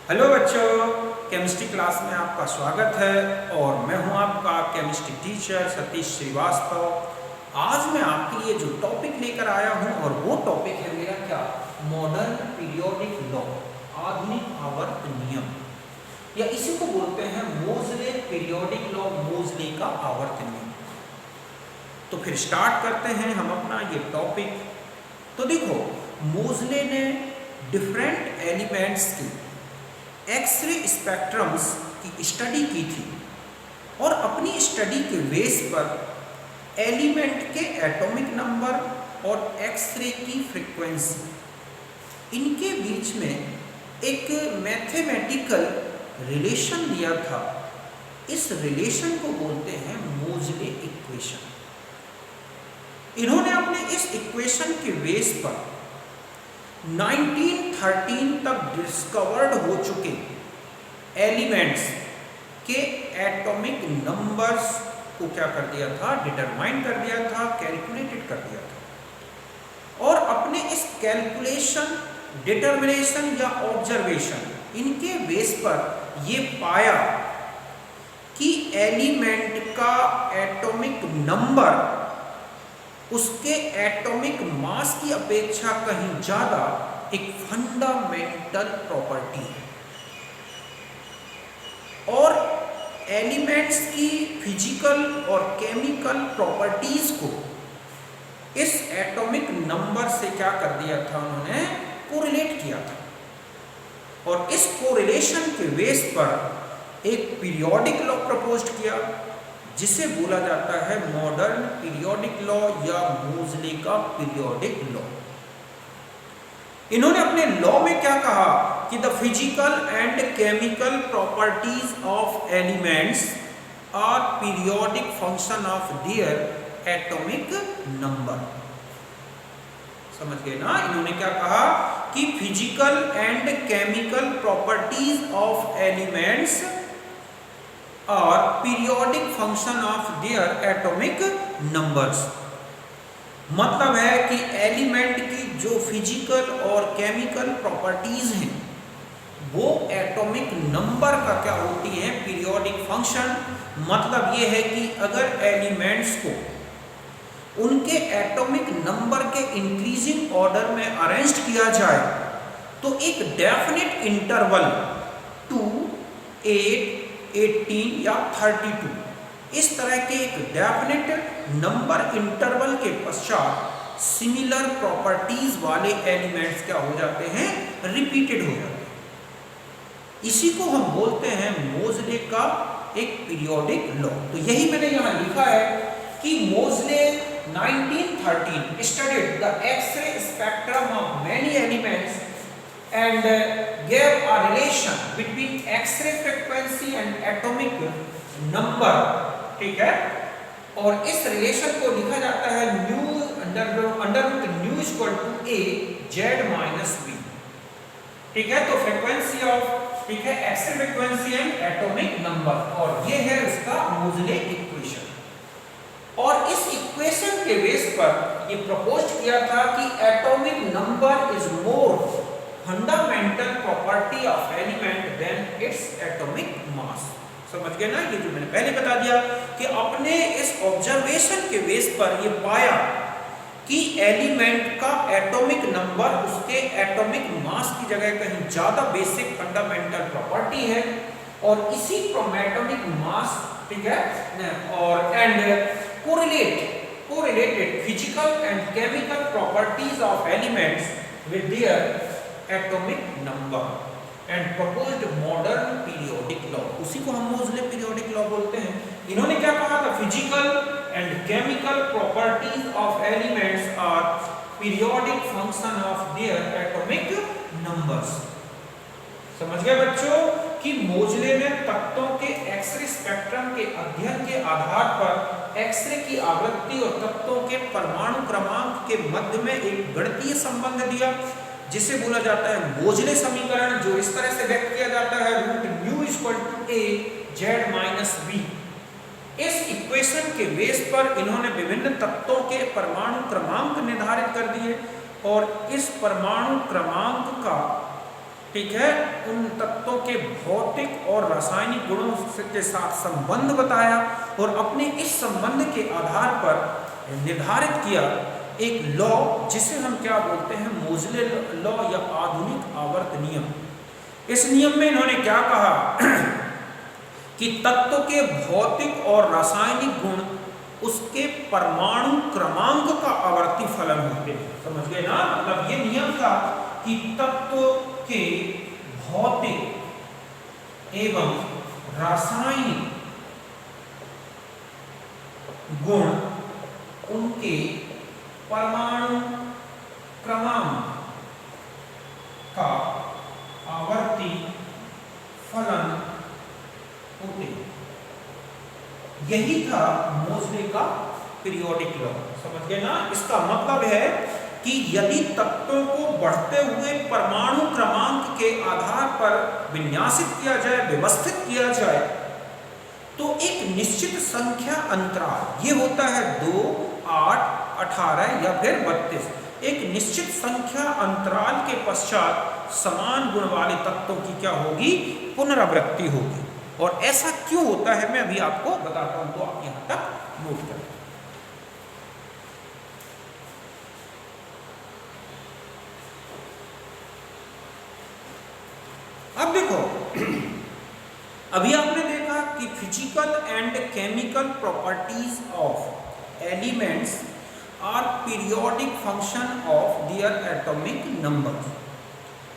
Hello बच्चों, chemistry class में आपका स्वागत है और मैं हूं आपका केमिस्ट्री टीचर सतीश श्रीवास्तव। आज मैं आपके लिए जो टॉपिक लेकर आया हूं और वो टॉपिक है मेरा क्या, मॉडर्न पीरियोडिक लॉ, आधुनिक आवर्त नियम, या इसी को बोलते हैं मोज़ले पीरियोडिक लॉ, मोज़ले का आवर्त नियम। तो फिर स्टार्ट करते हैं हम अपना ये टॉपिक। तो देखो, मोज़ले ने डिफरेंट एलिमेंट्स की एक्सरे स्पेक्ट्रम्स की स्टडी की थी और अपनी स्टडी के बेस पर एलिमेंट के एटॉमिक नंबर और एक्सरे की फ्रीक्वेंसी, इनके बीच में एक मैथमेटिकल रिलेशन दिया था। इस रिलेशन को बोलते हैं मोज़ले इक्वेशन। इन्होंने अपने इस इक्वेशन के बेस पर 1913 तक डिस्कवर्ड हो चुके एलिमेंट्स के एटॉमिक नंबर्स को क्या कर दिया था, डिटरमाइन कर दिया था, कैलकुलेटेड कर दिया था। और अपने इस कैलकुलेशन, डिटरमिनेशन या ऑब्जर्वेशन, इनके बेस पर ये पाया कि एलिमेंट का एटॉमिक नंबर उसके एटॉमिक मास की अपेक्षा कहीं ज्यादा एक फंडामेंटल प्रॉपर्टी है और एलिमेंट्स की फिजिकल और केमिकल प्रॉपर्टीज को इस एटॉमिक नंबर से क्या कर दिया था, उन्होंने कोरिलेट किया था। और इस कोरिलेशन के बेस पर एक पीरियोडिक लॉ प्रपोज्ड किया जिसे बोला जाता है मॉडर्न पीरियोडिक लॉ या मोज़ले का पीरियोडिक लॉ। इन्होंने अपने लॉ में क्या कहा कि the physical and chemical properties of elements are periodic function of their atomic number. समझ गए ना? इन्होंने क्या कहा कि physical and chemical properties of elements और periodic function of their atomic numbers. मतलब है कि एलिमेंट की जो फिजिकल और केमिकल प्रॉपर्टीज हैं वो एटॉमिक नंबर का क्या होती हैं, पीरियोडिक फंक्शन। मतलब ये है कि अगर एलिमेंट्स को उनके एटॉमिक नंबर के इंक्रीजिंग ऑर्डर में अरेंज किया जाए तो एक डेफिनेट इंटरवल 2, 8, 18 या 32 इस तरह के एक डेफिनेट नंबर इंटरवल के पश्चात सिमिलर प्रॉपर्टीज वाले एलिमेंट्स क्या हो जाते हैं, रिपीटेड हो जाते हैं। इसी को हम बोलते हैं मोज़ले का एक पीरियोडिक लॉ। तो यही मैंने यहां लिखा है कि Moseley 1913 studied the X-ray spectrum of many elements and gave a relation between X-ray frequency and atomic number। ठीक है, और इस रिलेशन को लिखा जाता है nu under nu equal to a z minus b। ठीक है, तो फ्रीक्वेंसी ऑफ, ठीक है, X-ray frequency and atomic number, और ये है उसका मोज़ले इक्वेशन। और इस इक्वेशन के बेस पर ये प्रपोज किया था कि atomic number is more fundamental property of element than its atomic mass. समझ गए ना? ये जो मैंने पहले बता दिया कि अपने इस ऑब्जर्वेशन के बेस पर ये पाया कि एलिमेंट का एटॉमिक नंबर उसके एटॉमिक मास की जगह कहीं ज्यादा बेसिक फंडामेंटल प्रॉपर्टी है, और इसी एटॉमिक मास, ठीक है, और and correlated physical and chemical properties of elements with their atomic number and proposed modern periodic law. उसी को हम मोज़ले पीरियोडिक लॉ बोलते हैं। इन्होंने क्या कहा था, physical and chemical properties of elements are periodic function of their atomic numbers. समझ गए बच्चों कि मोज़ले ने तत्वों के एक्सरे स्पेक्ट्रम के अध्ययन के आधार पर एक्सरे की आवृत्ति और तत्वों के परमाणु क्रमांक के मध्य में एक गणितीय संबंध दिया जिसे बोला जाता है मोज़ले समीकरण, जो इस तरह से व्यक्त किया जाता है root nu equal to a z minus b। इस इक्वेशन के बेस पर इन्होंने विभिन्न तत्वों के परमाणु क्रमांक निर्धारित कर दिए और इस परमाणु क्रमांक का ठीक है, उन तत्वों के भौतिक और रासायनिक गुणों के साथ संबंध बताया और अपने इस संबंध के आधार पर निर्धारित किया एक लॉ, जिसे हम क्या बोलते हैं, मोजले लॉ या आधुनिक आवर्त नियम। इस नियम में इन्होंने क्या कहा कि तत्व के भौतिक और रासायनिक गुण उसके परमाणु क्रमांक का आवर्ती फलन होते हैं। समझ गए ना? मतलब ये नियम था कि तत्व के भौतिक एवं रासायनिक गुण उनके परमाणु क्रमांक का आवर्ती फलन होते। यही था मोजले का पीरियोडिक लॉ। समझ गए ना? इसका मतलब है कि यदि तत्वों को बढ़ते हुए परमाणु क्रमांक के आधार पर विन्यासित किया जाए, व्यवस्थित किया जाए, तो एक निश्चित संख्या अंतराल, ये होता है 2, 8, 18 या फिर 32, एक निश्चित संख्या अंतराल के पश्चात समान गुण वाले तत्वों की क्या होगी, पुनरावृत्ति होगी। और ऐसा क्यों होता है मैं अभी आपको बताता हूं, तो आप यहां तक नोट करें। अब देखो, अभी आपने देखा कि physical and chemical properties of elements are periodic function of their atomic number.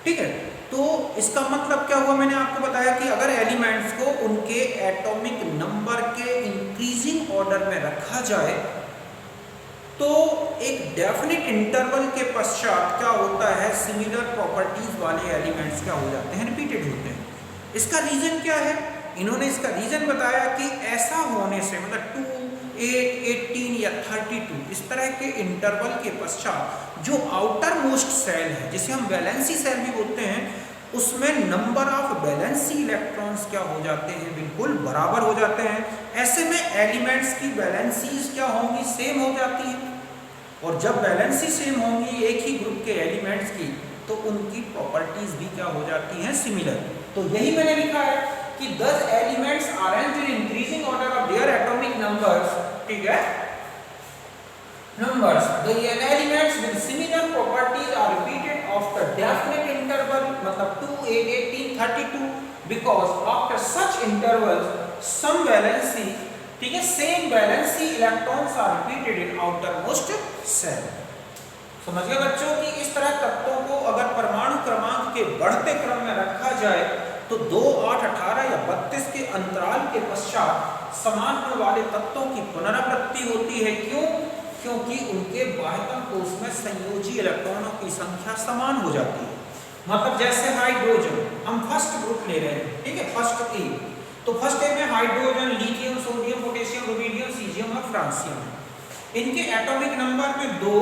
ठीक है, तो इसका मतलब क्या हुआ, मैंने आपको बताया कि अगर एलिमेंट्स को उनके एटॉमिक नंबर के इंक्रीजिंग ऑर्डर में रखा जाए तो एक डेफिनेट इंटरवल के पश्चात क्या होता है, सिमिलर प्रॉपर्टीज वाले एलिमेंट्स क्या हो जाते हैं, रिपीटेड होते हैं। इसका रीजन क्या है? इन्होंने इसका रीजन बताया कि ऐसा होने से, मतलब 2, 8, 18 या 32 इस तरह के इंटरवल के पश्चात जो आउटर मोस्ट सेल है, जिसे हम वैलेंसी सेल भी बोलते हैं, उसमें नंबर ऑफ वैलेंसी इलेक्ट्रॉन्स क्या हो जाते हैं, बिल्कुल बराबर हो जाते हैं। ऐसे में एलिमेंट्स की वैलेंसीज क्या होंगी, सेम हो जाती हैं। और जब वैलेंसी सेम होंगी एक ही ग्रुप के एलिमेंट्स की, तो उनकी प्रॉपर्टीज भी क्या हो जाती हैं, सिमिलर। तो यही मैंने लिखा है कि 10 elements arranged in increasing order of their atomic numbers, ठीक है, numbers, the elements with similar properties are repeated after definite interval, मतलब 2, 8, 18, 32, because after such intervals some valency, ठीक है, same valency electrons are repeated in outermost cell। समझ गए बच्चों कि इस तरह तत्वों को अगर परमाणु क्रमांक के बढ़ते क्रम में रखा जाए तो 2, 8, 18 या 32 के अंतराल के पश्चात समान गुण वाले तत्वों की पुनरावृत्ति होती है। क्यों? क्योंकि उनके बाह्यतम कोश में संयोजी इलेक्ट्रॉनों की संख्या समान हो जाती है। मतलब जैसे हाइड्रोजन, हम फर्स्ट ग्रुप ले रहे हैं, ठीक है, फर्स्ट ए, तो फर्स्ट ए में hydrogen, lithium, sodium, potassium, rubidium, caesium और फ्रांसियम है। इनके एटॉमिक नंबर में 2,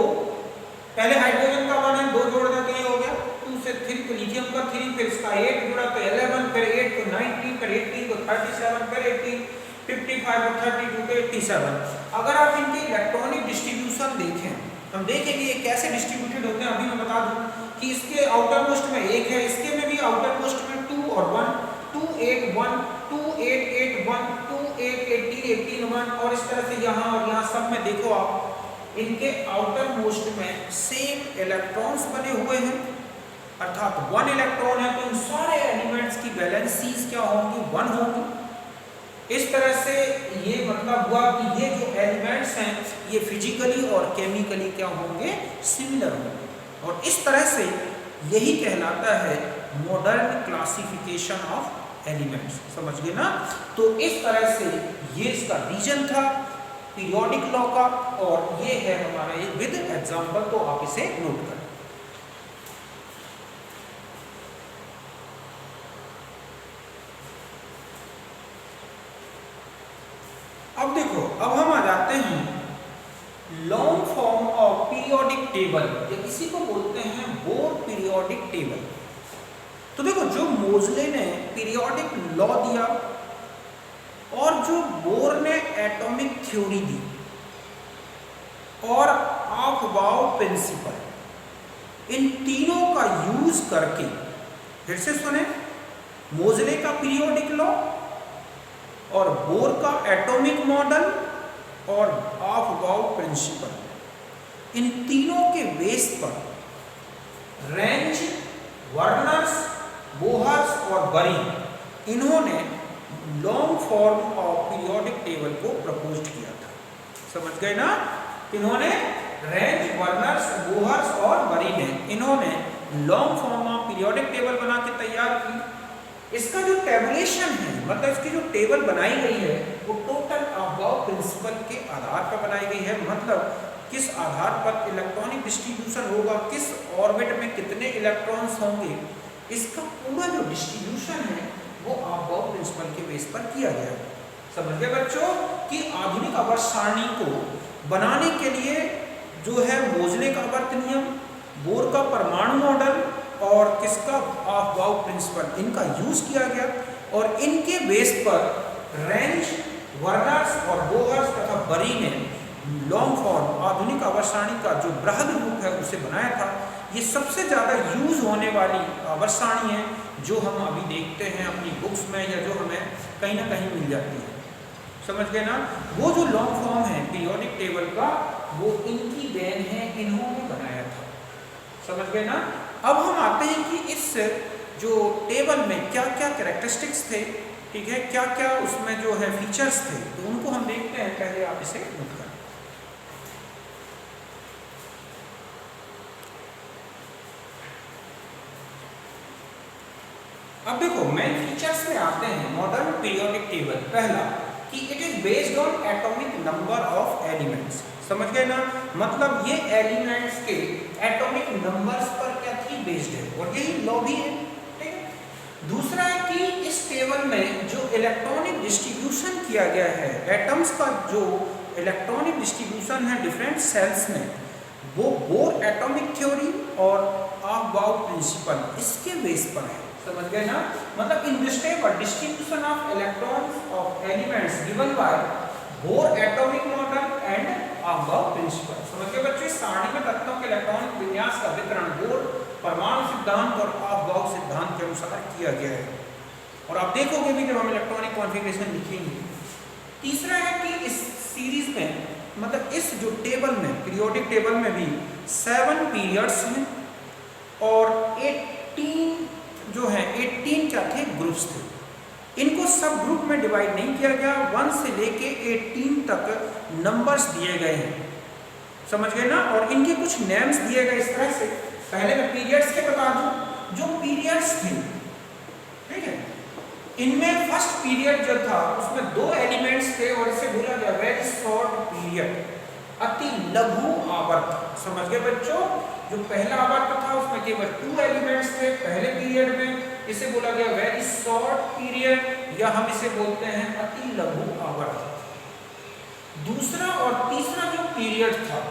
पहले हाइड्रोजन का 1 है, 2 जोड़ देते हैं, हो गया 2 से 3, तो लिथियम का 3, फिर इसका 8 जुड़ा तो 11, फिर 8 तो 19, फिर 18 तो 37, फिर 18, 55 और 32 तो 87। अगर आप इनके इलेक्ट्रॉनिक डिस्ट्रीब्यूशन देखें, हम देखेंगे ये कैसे डिस्ट्रीब्यूटेड होते हैं। अभी मैं बता दूं कि इसके आउटर मोस्ट में 1 है, इसके में भी आउटर मोस्ट में 2 और 1, 2, 8, 1, 2, 8, 8, 1, 2, 8, 18, 18, 1, और इस तरह से यहाँ और यहाँ सब में देखो आप, इनके आउटर मोस्ट में सेम इलेक्ट्रॉन्स बने हुए हैं, अर्थात 1 इलेक्ट्रॉन है, तो इन सारे एलिमेंट्स की वैलेंसीज क्या होंगी, 1 होंगी। इस तरह से ये मतलब हुआ कि ये जो एलिमेंट्स हैं ये फिजिकली और केमिकली क्या होंगे, सिमिलर होंगे। और इस तरह से यही कहलाता है मॉडर्न क्लासिफिकेशन ऑफ एलिमेंट्स। समझ गए ना? तो इस तरह से ये इसका रीजन था पीरियोडिक लॉ का, और ये है हमारा एक विद एग्जांपल, तो आप इसे नोट करें। अब देखो, अब हम आ जाते हैं long form of periodic table, या किसी को बोलते हैं बोर पीरियोडिक टेबल। तो देखो, जो मोजले ने पीरियोडिक लॉ दिया और जो बोर ने एटॉमिक थ्योरी दी और ऑफ बाउ प्रिंसिपल, इन तीनों का यूज करके फिर से सुने, मोजले का पीरियोडिक लॉ और बोर का एटॉमिक मॉडल और ऑफ-बाउ प्रिंसिपल, इन तीनों के बेस पर रेंज, वर्नर्स, बोहर्स और बरी इन्होंने long form of periodic table को प्रपोज किया था। समझ गए ना? इन्होंने रेंज, वर्नर्स, बोहर्स और बरी ने इन्होंने long form of periodic table बना के तैयार की। इसका जो टेबुलेशन है, मतलब इसकी जो टेबल बनाई गई है वो टोटल ऑफ-बाउ प्रिंसिपल के आधार पर बनाई गई है। मतलब किस आधार पर इलेक्ट्रॉनिक डिस्ट्रीब्यूशन होगा, किस ऑर्बिट में कितने इलेक्ट्रॉन्स होंगे, इसका पूरा जो डिस्ट्रीब्यूशन है वो ऑफ-बाउ प्रिंसिपल के बेस पर किया गया है। समझ गए बच्चों कि आधुनिक आवर्त सारणी को बनाने के लिए जो है मोजले का आवर्त नियम, बोर का परमाणु मॉडल और किसका ऑफ-बाउ प्रिंसिपल, इनका यूज किया गया और इनके बेस पर रेंज, वर्नर्स और बोहर्स तथा बरी ने लॉन्ग फॉर्म आधुनिक आवर्त सारणी का जो बृहद रूप है उसे बनाया था। ये सबसे ज़्यादा यूज होने वाली आवर्त सारणी है जो हम अभी देखते हैं अपनी बुक्स में या जो हमें कहीं ना कहीं मिल जाती है। समझ गए ना? वो जो लॉन्ग फॉर्म है पीरियोडिक टेबल का वो इनकी देन है, इन्होंने बनाया था। समझ गए ना? अब हम आते हैं कि इस जो टेबल में क्या क्या कैरेक्टरिस्टिक्स थे, ठीक है, क्या क्या उसमें जो है फीचर्स थे, तो उनको हम देखते हैं। पहले आप इसे नोट करें। अब देखो मेन फीचर्स में आते हैं मॉडर्न पीरियोडिक टेबल। पहला कि it is based on atomic number of elements. समझ गए ना? मतलब ये एलिमेंट्स के एटॉमिक नंबर्स पर क्या थी, बेस्ड है, और यही लॉ भी है। ठीक है। दूसरा है कि इस टेबल में जो इलेक्ट्रॉनिक डिस्ट्रीब्यूशन किया गया है, एटम्स का जो इलेक्ट्रॉनिक डिस्ट्रीब्यूशन है डिफरेंट सेल्स में, वो बोर एटॉमिक थ्योरी और ऑफ-बाउ प्रिंसिपल इसके बेस पर है। समझ गए ना? मतलब in this table distribution of electrons of elements given by Bohr atomic model and aufbau principle. समझ गए बच्चों? सारणी में तत्वों के इलेक्ट्रॉनिक विन्यास का वितरण बोर परमाणु सिद्धांत और ऑफ-बाउ सिद्धांत के अनुसार किया गया है, और आप देखोगे भी जब हम इलेक्ट्रॉनिक कॉन्फ़िगरेशन लिखेंगे। तीसरा है कि इस सीरीज में, मतलब इस जो टेबल में, पीरियोडिक टेबल में भी 7 पीरियड्स हैं और 18 जो है 18 क्या थे, ग्रुप्स थे। इनको सब ग्रुप में डिवाइड नहीं किया गया, 1 से लेके 18 तक नंबर्स दिए गए हैं। समझ गए ना? और इनके कुछ नेम्स दिए गए इस तरह से। पहले मैं पीरियड्स के बता दूं। जो पीरियड्स थे, ठीक है, इनमें फर्स्ट पीरियड जो था उसमें 2 एलिमेंट्स थे और इसे बोला गया वेरी शॉर्ट पीरियड, अति लघु आवर्त। समझ गए बच्चों? जो पहला आवर्त था उसमें केवल 2 एलिमेंट्स थे पहले पीरियड में, इसे बोला गया वेरी शॉर्ट पीरियड, या हम इसे बोलते हैं अति लघु आवर्त। दूसरा और तीसरा जो पीरियड था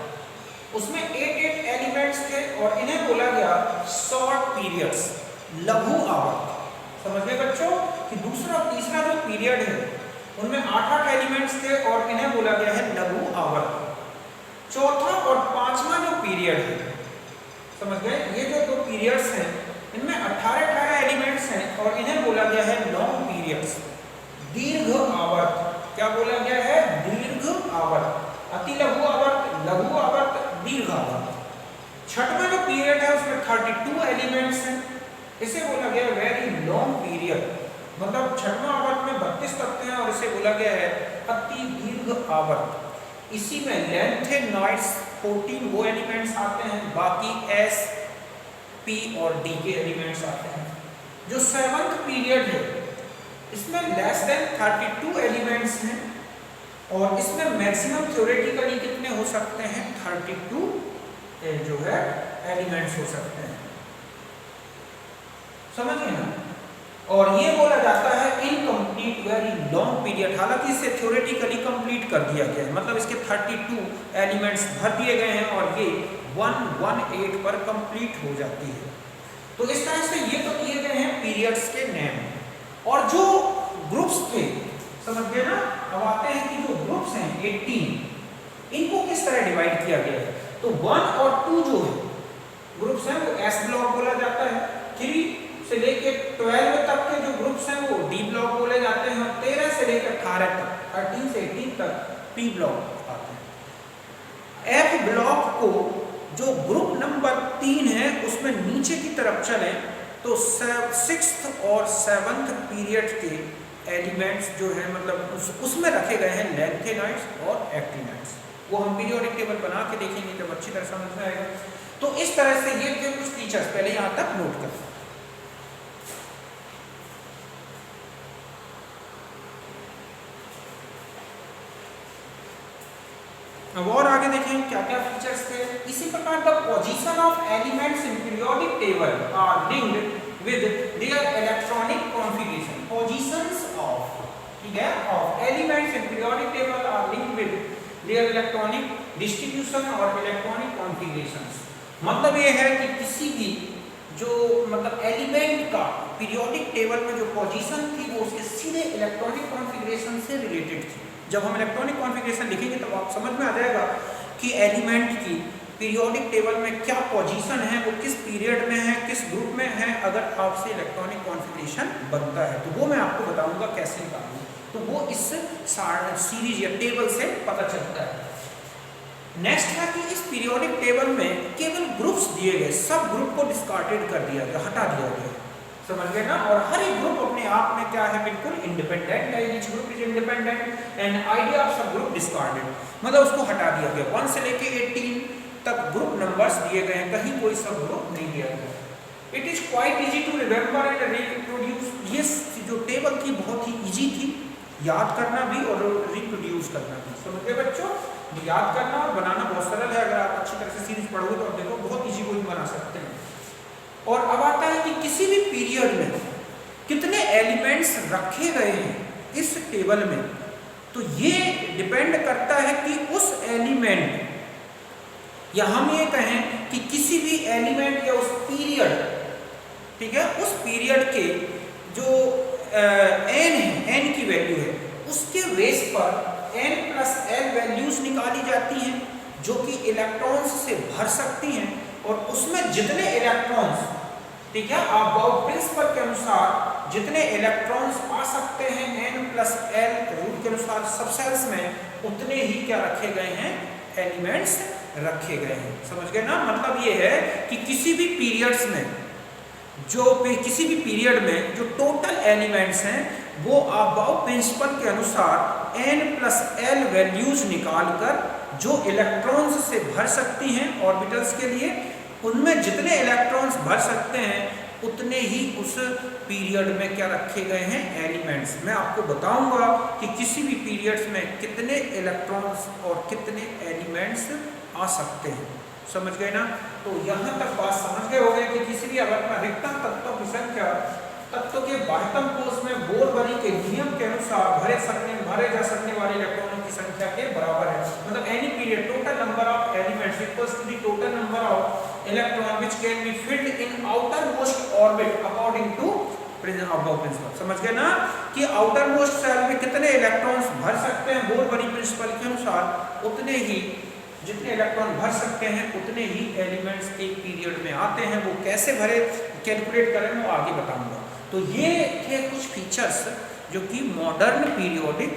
उसमें 8 एलिमेंट्स थे और इन्हें बोला गया शॉर्ट पीरियड्स, लघु आवर्त। समझ गए बच्चों कि दूसरा और तीसरा जो पीरियड है उनमें 8 एलिमेंट्स थे और इन्हें बोला गया है लघु आवर्त। चौथा और पांचवा जो पीरियड है, समझ गए, ये जो 2 पीरियड्स हैं इनमें 18 एलिमेंट्स हैं और इन्हें बोला गया है लॉन्ग पीरियड्स, दीर्घ आवर्त। क्या बोला गया है? दीर्घ आवर्त, अति लघु आवर्त, लघु आवर्त, दीर्घ आवर्त। छठवां जो पीरियड है उसमें 32 एलिमेंट्स हैं, इसे बोला गया वेरी लॉन्ग पीरियड, मतलब छठवां आवर्त में 32 तत्व हैं और इसे बोला गया है अति दीर्घ आवर्त। इसी में लैंथेनॉइड्स 14 वो एलिमेंट्स आते हैं, बाकी एस, पी और डी के एलिमेंट्स आते हैं। जो 7th पीरियड है इसमें लेस देन 32 एलिमेंट्स हैं और इसमें मैक्सिमम थ्योरेटिकली कितने हो सकते हैं? 32 जो है एलिमेंट्स हो सकते हैं। समझ गए ना? और ये बोला जाता है इनकम्प्लीट वेरी लॉन्ग पीरियड, हालांकि इसे थ्योरेटिकली कंप्लीट कर दिया गया है, मतलब इसके 32 एलिमेंट्स भर दिए गए हैं और ये 118 पर कंप्लीट हो जाती है। तो इस तरह से ये तो किए गए हैं पीरियड्स के नेम। और जो ग्रुप्स थे, समझ गए ना? अब आते हैं कि जो ग्रुप्स हैं 18, इनको किस तरह डिवाइड किया गया है। तो 1 और 2 जो है ग्रुप्स हैं वो एस ब्लॉक बोला जाता है, 3 से लेके तक पी ब्लॉक आते हैं। एफ ब्लॉक को जो ग्रुप नंबर 3 है उसमें नीचे की तरफ चले तो 6th और 7th पीरियड के एलिमेंट्स जो है मतलब उसमें रखे गए हैं लैंथेनाइड्स और एक्टिनाइड्स। वो हम पीरियोडिक टेबल बना के देखेंगे जब अच्छी तरह समझ में आएगा। तो इस तरह से ये थे कुछ फीचर्स, पहले यहां तक नोट कर। अब और आगे देखें क्या क्या फीचर्स थे। इसी प्रकार the position of elements in periodic table are linked with their electronic configuration. Positions of, ठीक है, of elements in periodic table are linked with their electronic distribution और इलेक्ट्रॉनिक कॉन्फ़िगरेशंस। मतलब ये है कि किसी भी जो मतलब एलिमेंट का पीरियोडिक टेबल में जो पोजीशन थी वो उसके सीधे इलेक्ट्रॉनिक कॉन्फ़िगरेशन से रिलेटेड थी। जब हम इलेक्ट्रॉनिक कॉन्फ़िगरेशन लिखेंगे तो आप समझ में आ जाएगा कि एलिमेंट की पीरियोडिक टेबल में क्या पोजीशन है, वो किस पीरियड में है, किस ग्रुप में है। अगर आपसे इलेक्ट्रॉनिक कॉन्फ़िगरेशन बनता है तो वो मैं आपको बताऊंगा कैसे निकालूं। तो वो इस सीरीज या टेबल से पता चलता है। नेक्स्ट है कि इस पीरियोडिक टेबल में केवल ग्रुप्स दिए गए, सब ग्रुप को डिस्कार्डेड कर दिया गया, हटा दिया गया, समझ गए ना। और हर एक ग्रुप अपने आप में क्या है, बिल्कुल इंडिपेंडेंट है। Each group is independent and idea of सब ग्रुप डिस्कार्डेड, मतलब उसको हटा दिया गया। 1 से लेके 18 तक ग्रुप नंबर्स दिए गए हैं, कहीं कोई सब ग्रुप नहीं दिया गया। It is quite easy to remember and reproduce. ये जो टेबल थी बहुत ही इजी थी, याद करना भी और रिप्रोड्यूस करना भी। समझ गए बच्चों, याद करना और बनाना बहुत सरल है। अगर आप अच्छी तरह से सीरीज पढ़ोगे तो आप देखो बहुत इजी कोई बना सकते हैं। और अब आता है कि किसी भी पीरियड में कितने एलिमेंट्स रखे गए हैं इस टेबल में, तो ये डिपेंड करता है कि उस एलिमेंट, या हम ये कहें कि किसी भी एलिमेंट या उस पीरियड, ठीक है, उस पीरियड के जो n है, n की वैल्यू है, उसके बेस पर n+l वैल्यूज निकाली जाती हैं जो कि इलेक्ट्रॉन्स से भर सकती हैं। और उसमें जितने इलेक्ट्रॉन्स, ठीक है, अबाउट प्रिंसिपल के अनुसार जितने इलेक्ट्रॉन्स आ सकते हैं n+l रूल के अनुसार सब सेल्स में, उतने ही क्या रखे गए हैं, एलिमेंट्स रखे गए हैं। समझ गए ना। मतलब ये है कि किसी भी पीरियड्स में किसी भी पीरियड में जो टोटल एलिमेंट्स हैं वो अबाउट प्रिंसिपल के अनुसार n+l वैल्यूज निकालकर जो इलेक्ट्रॉन्स से भर सकती हैं ऑर्बिटल्स के लिए, उनमें जितने इलेक्ट्रॉन्स भर सकते हैं उतने ही उस पीरियड में क्या रखे गए हैं, एलिमेंट्स। मैं आपको बताऊंगा कि किसी भी पीरियड्स में कितने इलेक्ट्रॉन्स और कितने एलिमेंट्स आ सकते हैं। समझ गए ना। तो यहाँ तक बात समझ गए होंगे कि किसी भी अगर अधिकतम तत्वों की संख्या तत्व के बाह्यतम कोश में बोर-बरी के नियम के अनुसार भरे जा सकने वाले इलेक्ट्रॉनों की संख्या के बराबर है। मतलब any period total number of elements equals to the total number of electron which can be filled in outermost orbit according to above principle. समझ गए ना कि आउटर मोस्ट सेल में कितने इलेक्ट्रॉन्स भर सकते हैं बोर-बरी प्रिंसिपल के अनुसार, उतने ही जितने इलेक्ट्रॉन भर सकते हैं उतने ही एलिमेंट्स एक पीरियड में आते हैं। वो कैसे भरे, कैलकुलेट करें, वो आगे बताऊंगा। तो ये थे कुछ फीचर्स जो कि मॉडर्न पीरियोडिक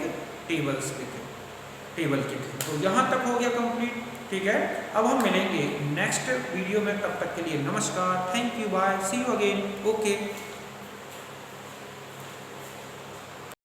टेबल के थे। तो यहाँ तक हो गया कंप्लीट, ठीक है। अब हम मिलेंगे नेक्स्ट वीडियो में, तब तक के लिए नमस्कार, thank you, bye, see you again, okay.